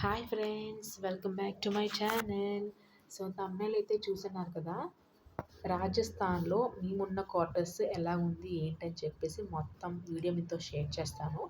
Hi friends, welcome back to my channel. So thumbnail అయితే చూస్తున్నారు కదా. రాజస్థాన్లో మేమున్న క్వార్టర్స్ ఎలా ఉంది ఏంటని చెప్పేసి మొత్తం వీడియో మీతో షేర్ చేస్తాను.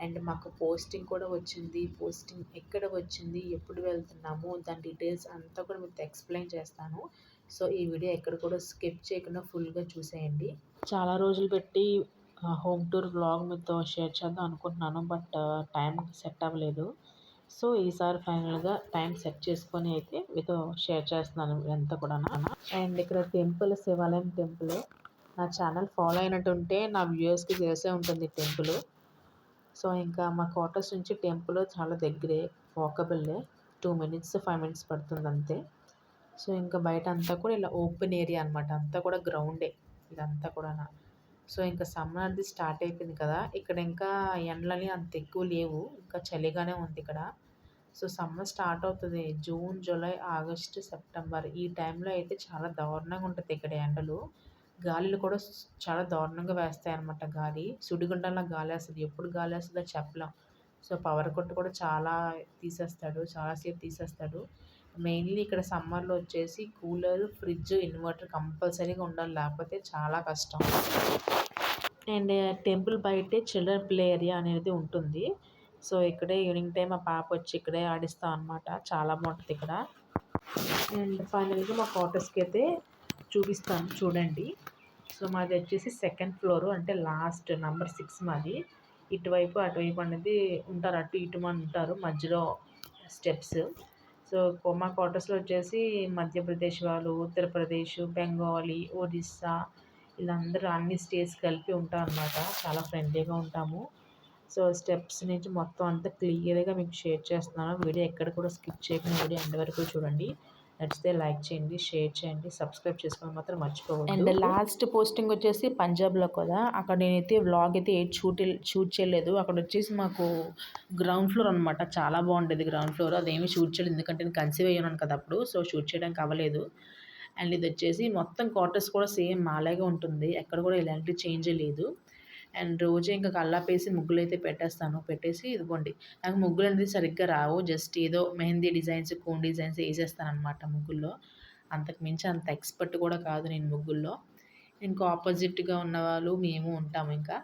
అండ్ మాకు పోస్టింగ్ కూడా వచ్చింది. పోస్టింగ్ ఎక్కడ వచ్చింది, ఎప్పుడు వెళ్తున్నాము, దాని డీటెయిల్స్ అంతా కూడా మీతో ఎక్స్ప్లెయిన్ చేస్తాను. సో ఈ వీడియో ఎక్కడ కూడా స్కిప్ చేయకుండా ఫుల్గా చూసేయండి. చాలా రోజులు పెట్టి హోమ్ టూర్ వ్లాగ్ మీతో షేర్ చేద్దాం అనుకుంటున్నాను, బట్ టైం సెట్ అవ్వలేదు. సో ఈసారి ఫైనల్గా టైం సెట్ చేసుకొని అయితే మీతో షేర్ చేస్తున్నాను ఇదంతా కూడా. అండ్ ఇక్కడ టెంపుల్, శివాలయం టెంపుల్. నా ఛానల్ ఫాలో అయినట్టుంటే నా వ్యూయర్స్కి తెలిసే ఉంటుంది టెంపుల్. సో ఇంకా మా క్వార్టర్స్ నుంచి టెంపుల్ చాలా దగ్గరే, వాకబుల్లే. 2 minutes 5 minutes పడుతుంది అంతే. సో ఇంకా బయట అంతా కూడా ఇలా ఓపెన్ ఏరియా అనమాట, అంతా కూడా గ్రౌండే ఇదంతా కూడా. సో ఇంకా సమ్మర్ది స్టార్ట్ అయిపోయింది కదా, ఇక్కడ ఇంకా ఎండలని అంత ఎక్కువ లేవు, ఇంకా చలిగానే ఉంది ఇక్కడ. సో సమ్మర్ స్టార్ట్ అవుతుంది జూన్, జూలై, ఆగస్టు, సెప్టెంబర్ ఈ టైంలో అయితే చాలా దారుణంగా ఉంటుంది ఇక్కడ ఎండలు. గాలులు కూడా చాలా దారుణంగా వేస్తాయి అన్నమాట. గాలి సుడిగుండంలా గాలి వేస్తుంది, ఎప్పుడు గాలి వేస్తుందో చెప్పలేం. సో పవర్ కట్ కూడా చాలాసేపు తీసేస్తాడు. మెయిన్లీ ఇక్కడ సమ్మర్లో వచ్చేసి కూలర్, ఫ్రిడ్జ్, ఇన్వర్టర్ కంపల్సరీగా ఉండాలి, లేకపోతే చాలా కష్టం. అండ్ టెంపుల్ బయటే చిల్డ్రన్ ప్లే ఏరియా అనేది ఉంటుంది. సో ఇక్కడే ఈవినింగ్ టైం మా పాప వచ్చి ఇక్కడే ఆడిస్తాం అనమాట, చాలా బాగుంటుంది ఇక్కడ. అండ్ ఫైనల్గా మా క్వార్టర్స్కి అయితే చూపిస్తాను చూడండి. సో మాది వచ్చేసి సెకండ్ ఫ్లోరు, అంటే లాస్ట్ నెంబర్ 6 మాది. ఇటువైపు అటువైపు అనేది ఉంటారు, అటు ఇటు మంది ఉంటారు, మధ్యలో స్టెప్స్. సో మా క్వార్టర్స్లో వచ్చేసి మధ్యప్రదేశ్ వాళ్ళు, ఉత్తరప్రదేశ్, బెంగాలీ, ఒరిస్సా వీళ్ళందరూ అన్ని స్టేట్స్ కలిపి ఉంటాం అనమాట. చాలా ఫ్రెండ్లీగా ఉంటాము. సో స్టెప్స్ నుంచి మొత్తం అంతా క్లియర్గా మీకు షేర్ చేస్తున్నాను. వీడియో ఎక్కడ కూడా స్కిప్ చేయకుండా వీడియో ఎండ్ వరకు చూడండి. నచ్చితే లైక్ చేయండి, షేర్ చేయండి, సబ్స్క్రైబ్ చేసుకోవడం మాత్రం మర్చిపోవద్దు. అండ్ లాస్ట్ పోస్టింగ్ వచ్చేసి పంజాబ్లో కదా, అక్కడ నేనైతే వ్లాగ్ అయితే షూట్ చేయలేదు. అక్కడ వచ్చేసి మాకు గ్రౌండ్ ఫ్లోర్ అనమాట, చాలా బాగుండేది గ్రౌండ్ ఫ్లోర్. అదేమి షూట్ చేయలేదు ఎందుకంటే నేను కన్సీవ్ అయ్యాను కదా అప్పుడు, సో షూట్ చేయడానికి అవ్వలేదు. అండ్ ఇది వచ్చేసి మొత్తం క్వార్టర్స్ కూడా సేమ్ మాలాగే ఉంటుంది, ఎక్కడ కూడా ఇలాంటి చేంజ్ లేదు. అండ్ రోజే ఇంకా కల్లాపేసి ముగ్గులు అయితే పెట్టేసి ఇదిగోండి. నాకు ముగ్గులు అనేది సరిగ్గా రావు, జస్ట్ ఏదో మెహందీ డిజైన్స్, కోన్ డిజైన్స్ వేసేస్తాను అనమాట ముగ్గుల్లో. అంతకు మించి అంత ఎక్స్పర్ట్ కూడా కాదు నేను ముగ్గుల్లో. ఇంకా ఆపోజిట్గా ఉన్నవాళ్ళు మేము ఉంటాము ఇంకా.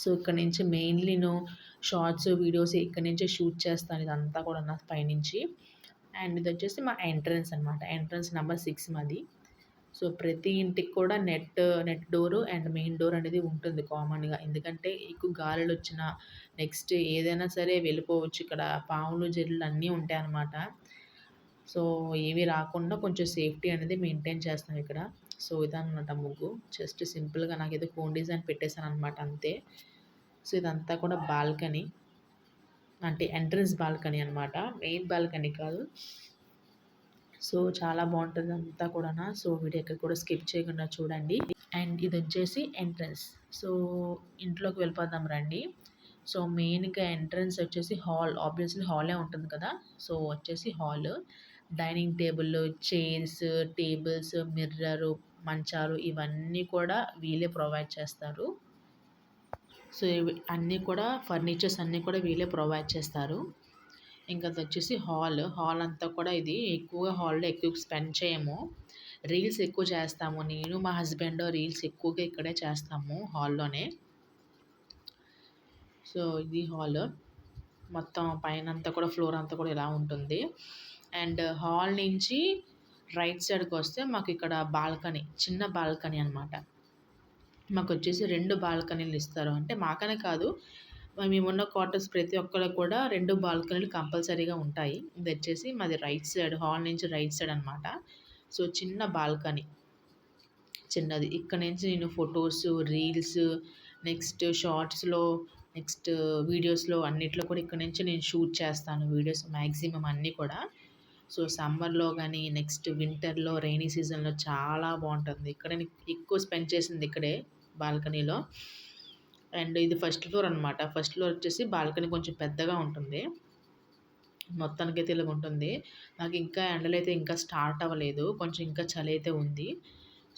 సో ఇక్కడ నుంచి మెయిన్లీ నేను షార్ట్స్, వీడియోస్ ఇక్కడ నుంచే షూట్ చేస్తాను ఇదంతా కూడా నా పైనుంచి. అండ్ ఇది వచ్చేసి మా ఎంట్రన్స్ అనమాట, ఎంట్రన్స్ నెంబర్ 6 మాది. సో ప్రతి ఇంటికి కూడా net door and main door అనేది ఉంటుంది కామన్గా, ఎందుకంటే ఎక్కువ గాలులు వచ్చినా నెక్స్ట్ ఏదైనా సరే వెళ్ళిపోవచ్చు. ఇక్కడ పాములు, జల్లులు అన్నీ ఉంటాయి అన్నమాట. సో ఏవి రాకుండా కొంచెం సేఫ్టీ అనేది మెయింటైన్ చేస్తాం ఇక్కడ. సో ఇదన్నమాట ముగ్గు, జస్ట్ సింపుల్గా నాకు ఏదో కోన్ డిజైన్ పెట్టేశాను అనమాట అంతే. సో ఇదంతా కూడా బాల్కనీ, అంటే ఎంట్రన్స్ బాల్కనీ అనమాట, మెయిన్ బాల్కనీ కాదు. సో చాలా బాగుంటుంది అంతా కూడా. సో వీడియో ఎక్కడ కూడా స్కిప్ చేయకుండా చూడండి. అండ్ ఇది వచ్చేసి ఎంట్రన్స్. సో ఇంట్లోకి వెళ్ళిపోదాం రండి. సో మెయిన్గా ఎంట్రన్స్ వచ్చేసి హాల్, ఆబ్వియస్లీ హాలే ఉంటుంది కదా. సో వచ్చేసి hall, dining table, chairs, tables, mirror, మంచాలు ఇవన్నీ కూడా వీళ్ళే ప్రొవైడ్ చేస్తారు. సో ఇవి అన్నీ కూడా ఫర్నిచర్స్ అన్నీ కూడా వీళ్ళే ప్రొవైడ్ చేస్తారు. ఇంకా అది వచ్చేసి హాల్ అంతా కూడా ఇది ఎక్కువగా హాల్లో ఎక్కువ స్పెండ్ చేయము, రీల్స్ ఎక్కువ చేస్తాము. నేను మా హస్బెండ్ రీల్స్ ఎక్కువగా ఇక్కడే చేస్తాము హాల్లోనే. సో ఇది హాల్, మొత్తం పైన అంతా కూడా ఫ్లోర్ అంతా కూడా ఇలా ఉంటుంది. అండ్ హాల్ నుంచి రైట్ సైడ్కి వస్తే మాకు ఇక్కడ బాల్కనీ, చిన్న బాల్కనీ అనమాట. మాకు వచ్చేసి 2 బాల్కనీలు ఇస్తారు, అంటే మాకనే కాదు మేమున్న క్వార్టర్స్ ప్రతి ఒక్కరికి కూడా 2 బాల్కనీలు కంపల్సరీగా ఉంటాయి. ఇది వచ్చేసి మాది రైట్ సైడ్, హాల్ నుంచి రైట్ సైడ్ అనమాట. సో చిన్న బాల్కనీ, చిన్నది. ఇక్కడ నుంచి నేను ఫొటోస్, రీల్స్, నెక్స్ట్ షార్ట్స్లో, నెక్స్ట్ వీడియోస్లో అన్నిట్లో కూడా ఇక్కడ నుంచి నేను షూట్ చేస్తాను వీడియోస్ మ్యాక్సిమం అన్నీ కూడా. సో సమ్మర్లో కానీ నెక్స్ట్ వింటర్లో, రైనీ సీజన్లో చాలా బాగుంటుంది. ఇక్కడ నేను ఎక్కువ స్పెండ్ చేసింది ఇక్కడే బాల్కనీలో. అండ్ ఇది ఫస్ట్ ఫ్లోర్ అనమాట. ఫస్ట్ ఫ్లోర్ వచ్చేసి బాల్కనీ కొంచెం పెద్దగా ఉంటుంది, మొత్తానికైతే ఇలా ఉంటుంది. నాకు ఇంకా ఎండలైతే ఇంకా స్టార్ట్ అవ్వలేదు, కొంచెం ఇంకా చలి అయితే ఉంది.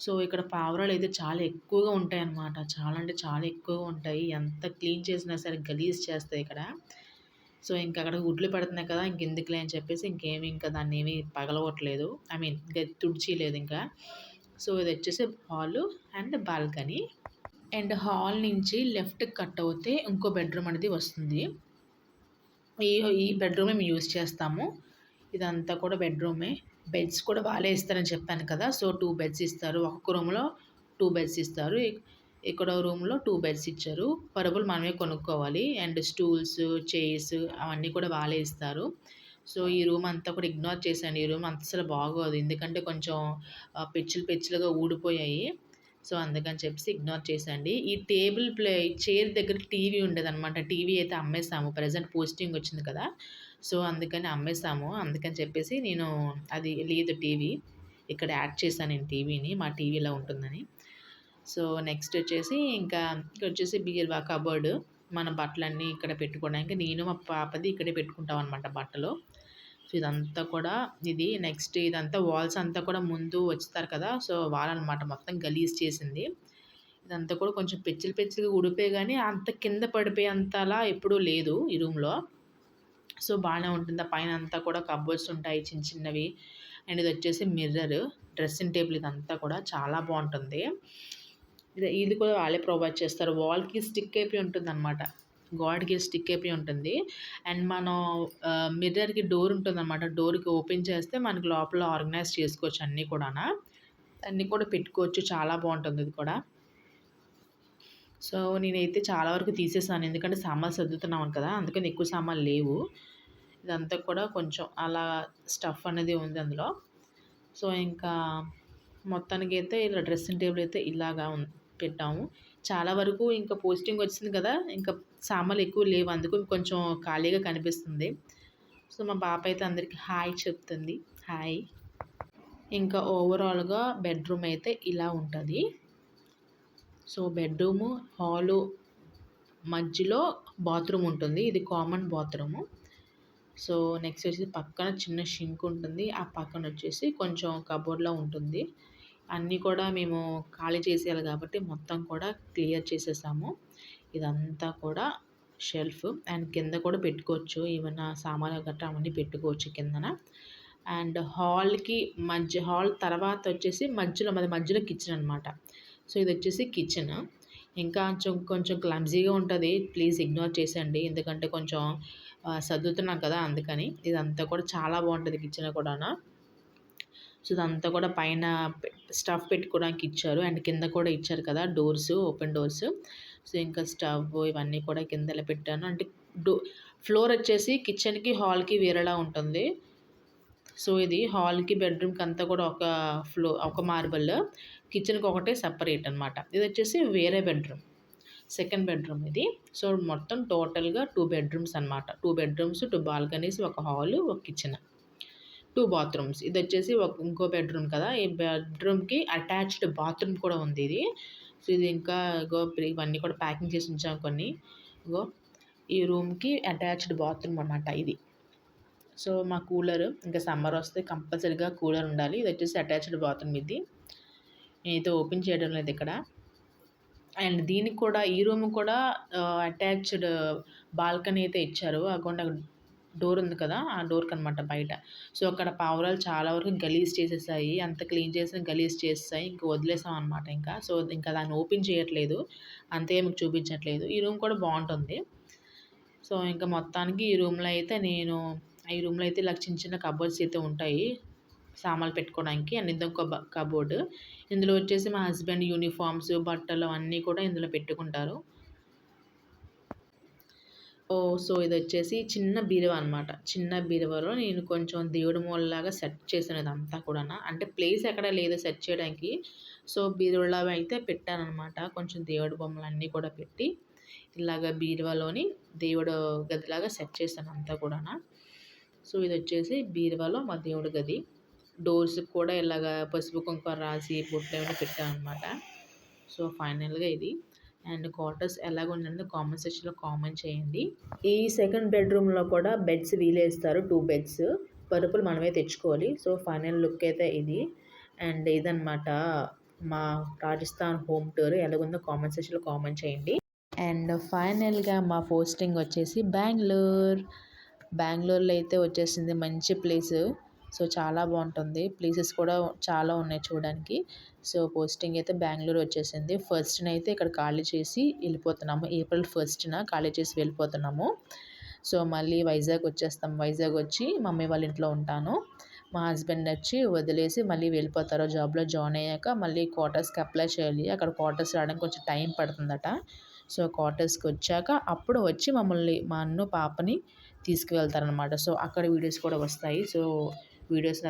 సో ఇక్కడ పావురాలు అయితే చాలా ఎక్కువగా ఉంటాయి అన్నమాట, చాలా అంటే చాలా ఎక్కువగా ఉంటాయి. ఎంత క్లీన్ చేసినా సరే గలీజ్ చేస్తాయి ఇక్కడ. సో, ఇంక అక్కడ గుడ్లు పడుతున్నాయి కదా! ఇంకెందుకులే అని చెప్పేసి ఇంకేమి ఇంకా దాన్నేమి పగలగొట్టలేదు. ఐ మీన్ ఇంకా తుడిచియలేదు ఇంకా. సో, ఇదొచ్చేసి hall and balcony. And hall నుంచి లెఫ్ట్‌కి కట్ అవుతే ఇంకో బెడ్‌రూమ్ అనేది వస్తుంది. ఈ ఈ బెడ్‌రూమే మేము యూజ్ చేస్తాము. ఇదంతా కూడా బెడ్‌రూమే. బెడ్స్ కూడా వాళ్ళే ఇస్తారని చెప్పాను కదా! సో, 2 బెడ్స్ ఇస్తారు. ఒక్కొక్క రూమ్‌లో 2 బెడ్స్ ఇస్తారు. ఇక్కడో రూమ్‌లో 2 బెడ్స్ ఇచ్చారు. పరుపులు మనమే కొనుక్కోవాలి. అండ్ స్టూల్స్, చైర్స్ అవన్నీ కూడా వాళ్ళే ఇస్తారు. సో, ఈ రూమ్ అంతా కూడా ఇగ్నోర్ చేశాను. ఈ రూమ్ అస్సలు బాగోదు. ఎందుకంటే కొంచెం పెచ్చులు పెచ్చులుగా ఊడిపోయాయి. సో, అందుకని చెప్పేసి ఇగ్నోర్ చేశాండి. ఈ చైర్ దగ్గర టీవీ ఉండేదనమాట. టీవీ అయితే అమ్మేసాము. ప్రెజెంట్ పోస్టింగ్ వచ్చింది కదా! సో, అందుకని అమ్మేసాము. అందుకని చెప్పేసి నేను అది లేదు టీవీ. ఇక్కడ యాడ్ చేశాను నేను టీవీని. మా టీవీ ఇలా ఉంటుందని. సో, నెక్స్ట్ వచ్చేసి ఇంకా ఇక్కడొచ్చేసి బీరువా కబోర్డ్. మన బట్టలన్నీ ఇక్కడ పెట్టుకోవడానికి నేను మా పాపది ఇక్కడే పెట్టుకుంటామనమాట బట్టలు. సో, ఇదంతా కూడా నెక్స్ట్ ఇదంతా వాల్స్ అంతా కూడా ముందు వచ్చుతారు కదా! సో, వాళ్ళనమాట మొత్తం గలీజ్ చేసింది. ఇదంతా కూడా కొంచెం పెచ్చులు పెచ్చులుగా ఊడిపోయాయి గానీ, అంత కింద పడిపోయేంతలా ఎప్పుడూ లేదు ఈ రూమ్‌లో. సో, బానే ఉంటుంది. ఆ పైనంతా కూడా కబోర్డ్స్ ఉంటాయి చిన్న చిన్నవి. అండ్ ఇదొచ్చేసి మిర్రర్. డ్రెస్సింగ్ టేబుల్ ఇదంతా కూడా చాలా బావుంటుంది. ఇది కూడా వాళ్ళే ప్రొవైడ్ చేస్తారు. వాల్‌కి స్టిక్ అయిపోయి ఉంటుందనమాట. గోడకి స్టిక్ అయిపోయి ఉంటుంది. అండ్ మనం మిర్రర్‌కి డోర్ ఉంటుందనమాట. డోర్‌కి ఓపెన్ చేస్తే మనకి లోపల ఆర్గనైజ్ చేసుకోవచ్చు అన్నీ కూడాన. అన్నీ కూడా పెట్టుకోవచ్చు. చాలా బావుంటుంది ఇది కూడా. సో, నేనైతే చాలా వరకు తీసేసాను. ఎందుకంటే సామాన్లు సర్దుతున్నాం కదా! అందుకని ఎక్కువ సామాన్లు లేవు. ఇదంతా కూడా కొంచెం అలా స్టఫ్ అనేది ఉంది అందులో. సో, ఇంకా మొత్తానికైతే ఇలా డ్రెస్సింగ్ టేబుల్ అయితే ఇలాగా పెట్టాము. చాలా వరకు ఇంకా పోస్టింగ్ వచ్చింది కదా! ఇంకా సామాన్లు ఎక్కువ లేవు. అందుకు కొంచెం ఖాళీగా కనిపిస్తుంది. సో, మా పాప అయితే అందరికి హాయ్ చెప్తుంది. హాయ్. ఇంకా ఓవరాల్‌గా బెడ్‌రూమ్ అయితే ఇలా ఉంటది. సో, బెడ్‌రూము, హాలు మధ్యలో బాత్రూమ్ ఉంటుంది. ఇది కామన్ బాత్రూము. సో, నెక్స్ట్ వచ్చేసి పక్కన చిన్న షింక్ ఉంటుంది. ఆ పక్కన వచ్చేసి కొంచెం కబోర్డ్‌లా ఉంటుంది. అన్నీ కూడా మేము ఖాళీ చేసేయాలి కాబట్టి మొత్తం కూడా క్లియర్ చేసేసాము. ఇదంతా కూడా షెల్ఫ్ అండ్ కింద కూడా పెట్టుకోవచ్చు. ఏమన్నా సామాన్లు గట్రా అవన్నీ పెట్టుకోవచ్చు కిందన. అండ్ హాల్ తర్వాత వచ్చేసి మధ్యలో కిచెన్ అనమాట. సో, ఇదొచ్చేసి కిచెన్. ఇంకా కొంచెం క్లమ్జీగా ఉంటది. ప్లీజ్ ఇగ్నోర్ చేసేయండి. ఎందుకంటే కొంచెం సర్దుతున్నాం కదా! అందుకని. ఇదంతా కూడా చాలా బావుంటది కిచెన్ కూడాను. సో, ఇదంతా కూడా పైన స్టఫ్ పెట్టుకోవడానికి ఇచ్చారు. అండ్ కింద కూడా ఇచ్చారు కదా! Open doors. సో, ఇంకా స్టవ్ ఇవన్నీ కూడా కింద ఇలా పెట్టాను. అంటే డో ఫ్లోర్ వచ్చేసి కిచెన్‌కి, హాల్‌కి వేరేలా ఉంటుంది. సో, ఇది హాల్‌కి, బెడ్‌రూమ్‌కి అంతా కూడా ఒక మార్బల్. కిచెన్‌కి ఒకటే సెపరేట్ అనమాట. ఇదొచ్చేసి వేరే బెడ్‌రూమ్. సెకండ్ బెడ్‌రూమ్ ఇది. సో, మొత్తం టోటల్‌గా 2 బెడ్‌రూమ్స్ అనమాట. 2 బెడ్‌రూమ్స్, 2 బాల్కనీస్, ఒక హాలు, ఒక కిచెన్. 2 బాత్రూమ్స్. ఇదొచ్చేసి ఇంకో బెడ్‌రూమ్ కదా! ఈ బెడ్‌రూమ్‌కి అటాచ్డ్ బాత్రూమ్ కూడా ఉంది ఇది. సో, ఇది ఇంకా ఇవన్నీ కూడా ప్యాకింగ్ చేసి ఉంచాం కొన్ని. ఇగో ఈ రూమ్‌కి అటాచ్డ్ బాత్రూమ్ అనమాట ఇది. సో, మా కూలర్ ఇంకా సమ్మర్ వస్తే కంపల్సరీగా కూలర్ ఉండాలి. ఇదొచ్చేసి అటాచ్డ్ బాత్రూమ్ ఇది. నేనైతే ఓపెన్ చేయడం లేదు ఇక్కడ. అండ్ దీనికి కూడా ఈ రూమ్ కూడా అటాచ్డ్ బాల్కనీ అయితే ఇచ్చారు. అగోండి అక్కడ డోర్ ఉంది కదా! ఆ డోర్‌కనమాట బయట. సో, అక్కడ పావురాలు చాలా వరకు గలీజ్ చేసేసాయి. అంత క్లీన్ చేసినా గలీజ్ చేసేసాయి. ఇంక వదిలేసాం అనమాట ఇంకా. సో, ఇంకా దాన్ని ఓపెన్ చేయట్లేదు. అంతే మీకు చూపించట్లేదు. ఈ రూమ్ కూడా బావుంటుంది. సో, ఇంక మొత్తానికి ఈ రూమ్‌లో అయితే ఇలా చిన్న చిన్న కబోర్డ్స్ అయితే ఉంటాయి. సామాన్లు పెట్టుకోవడానికి. అండ్ ఇదొక కబోర్డ్. ఇందులో వచ్చేసి మా హస్బెండ్ యూనిఫార్మ్స్, బట్టలు అన్నీ కూడా ఇందులో పెట్టుకుంటారు. సో, ఇదొచ్చేసి చిన్న బీరువా అనమాట. చిన్న బీరువాలో నేను కొంచెం దేవుడి మూలలాగా సెట్ చేశాను ఇదంతా కూడాన. అంటే ప్లేస్ ఎక్కడ లేదు సెట్ చేయడానికి. సో, బీరువాలాగా అయితే పెట్టాననమాట. కొంచెం దేవుడి బొమ్మలన్నీ కూడా పెట్టి, ఇలాగ బీరువాలోని దేవుడు గదిలాగా సెట్ చేశాను అంతా కూడాన. సో, ఇదొచ్చేసి బీరువాలో మా దేవుడి గది. డోర్స్‌కి కూడా ఇలాగా పసుపు, కుంకుమ రాసి బొట్లవన్నీ పెట్టామనమాట. సో, ఫైనల్‌గా ఇది. అండ్ క్వార్టర్స్ ఎలాగుందనేది కామెంట్ సెక్షన్‌లో కామెంట్ చేయండి. ఈ సెకండ్ బెడ్‌రూమ్‌లో కూడా బెడ్స్ వీలే ఇస్తారు. 2 బెడ్స్. పరుపులు మనమే తెచ్చుకోవాలి. సో, ఫైనల్ లుక్ అయితే ఇది. అండ్ ఇదనమాట మా రాజస్థాన్ హోమ్ టూర్. ఎలాగుందో కామెంట్ సెక్షన్‌లో కామెంట్ చేయండి. అండ్ ఫైనల్‌గా మా పోస్టింగ్ వచ్చేసి బెంగుళూరు. బెంగుళూరులో అయితే వచ్చేసింది మంచి ప్లేసు. సో చాలా బాగుంటుంది. ప్లేసెస్ కూడా చాలా ఉన్నాయి చూడడానికి. సో పోస్టింగ్ అయితే బెంగుళూరు వచ్చేసింది. ఫస్ట్‌న అయితే ఇక్కడ ఖాళీ చేసి వెళ్ళిపోతున్నాము. ఏప్రిల్ 1న ఖాళీ చేసి వెళ్ళిపోతున్నాము. సో మళ్ళీ వైజాగ్ వచ్చేస్తాం. వైజాగ్ వచ్చి మమ్మీ వాళ్ళ ఇంట్లో ఉంటాను. మా హస్బెండ్ వచ్చి వదిలేసి మళ్ళీ వెళ్ళిపోతారు. జాబ్‌లో జాయిన్ అయ్యాక మళ్ళీ క్వార్టర్స్‌కి అప్లై చేయాలి. అక్కడ క్వార్టర్స్ రావడానికి కొంచెం టైం పడుతుందట. సో క్వార్టర్స్‌కి వచ్చాక అప్పుడు వచ్చి మమ్మల్ని మా అన్ను పాపని తీసుకువెళ్తారనమాట. సో అక్కడ వీడియోస్ కూడా వస్తాయి. సో వీడియోస్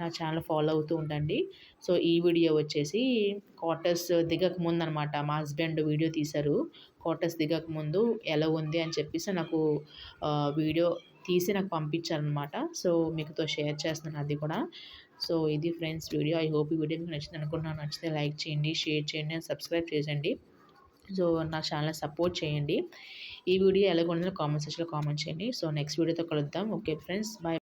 నా ఛానల్ ఫాలో అవుతూ ఉండండి. సో ఈ వీడియో వచ్చేసి క్వార్టర్స్ దిగక ముందనమాట. మా హస్బెండ్ వీడియో తీశారు. క్వార్టర్స్ దిగక ముందు ఎలా ఉంది అని చెప్పేసి నాకు వీడియో తీసి నాకు పంపించారనమాట. సో మీకుతో షేర్ చేస్తున్నాను అది కూడా. సో ఇది ఫ్రెండ్స్ వీడియో. ఐ హోప్ ఈ వీడియో మీకు నచ్చింది అనుకుంటున్నాను. నచ్చితే లైక్ చేయండి, షేర్ చేయండి అండ్ సబ్స్క్రైబ్ చేయండి. సో నా ఛానల్‌ని సపోర్ట్ చేయండి. ఈ వీడియో ఎలాగుందో కామెంట్ సెక్షన్‌లో కామెంట్ చేయండి. సో నెక్స్ట్ వీడియోతో కలుద్దాం. Okay friends. బాయ్.